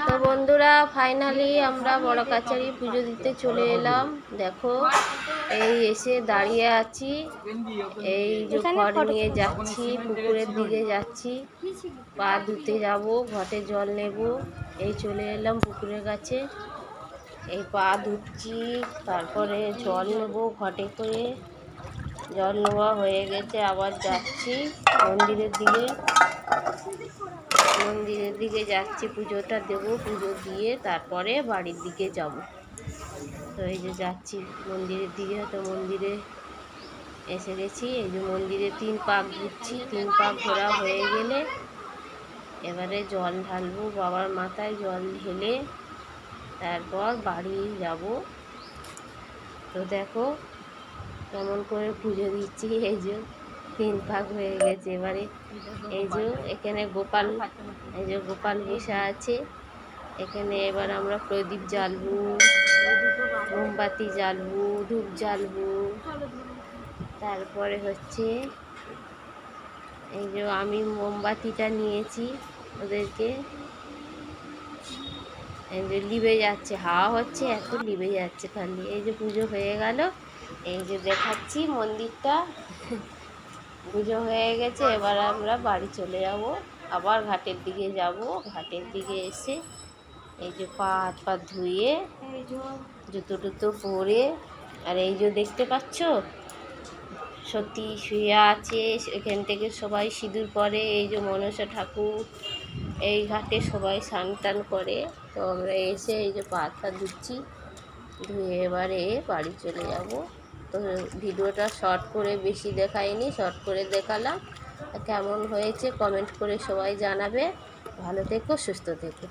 তো বন্ধুরা ফাইনালি আমরা বড় কাছারি পুজো দিতে চলে এলাম। দেখো এই এসে দাঁড়িয়ে আছি, এই যে ঘর নিয়ে যাচ্ছি, পুকুরের দিকে যাচ্ছি, পা ধুতে যাব, ঘটে জল নেব। এই চলে এলাম পুকুরের কাছে, এই পা ধুচ্ছি, তারপরে জল নেব ঘটে করে। জল নেওয়া হয়ে গেছে, আবার যাচ্ছি মন্দিরের দিকে যাচ্ছি, পুজোটা দেব, পুজো দিয়ে তারপরে বাড়ির দিকে যাব। তো এই যে যাচ্ছি মন্দিরের দিকে, তো মন্দিরে এসে গেছি। এই যে মন্দিরে 3 পাক ঘুরছি, 3 পাক ঘোরা হয়ে গেলে এবারে জল ঢালবো, বাবার মাথায় জল ঢেলে তারপর বাড়ি যাব। তো দেখো কেমন করে পুজো দিচ্ছি। এই যে 3 পাক হয়ে গেছে। এবারে এই যে এখানে গোপাল, এই যে গোপাল বসে আছে এখানে। এবার আমরা প্রদীপ জ্বালবো, মোমবাতি জ্বালবো, ধূপ জ্বালবো। তারপরে হচ্ছে এই যে আমি মোমবাতিটা নিয়েছি ওদেরকে, এই যে লিবে যাচ্ছে, হাওয়া হচ্ছে এত লিবে যাচ্ছে খালি। এই যে পুজো হয়ে গেল, এই যে দেখাচ্ছি মন্দিরটা, পুজো হয়ে গেছে। এবার আমরা বাড়ি চলে যাব, আবার ঘাটের দিকে যাব। ঘাটের দিকে এসে এই যে পা হাত পা ধুয়ে জুতো টুতো পরে, আর এই যে দেখতে পাচ্ছ সত্যি শুয়ে আছে, এখান থেকে সবাই সিঁদুর পরে। এই যে মনসা ঠাকুর, এই ঘাটে সবাই স্নান টান করে। তো আমরা এসে এই যে পা হাত পা ধুচ্ছি, ধুয়ে এবারে বাড়ি চলে যাব। তো ভিডিওটা শর্ট করে বেশি দেখাইনি, শর্ট করে দেখালাম। কেমন হয়েছে কমেন্ট করে সবাই জানাবে। ভালো থেকো, সুস্থ থেকো।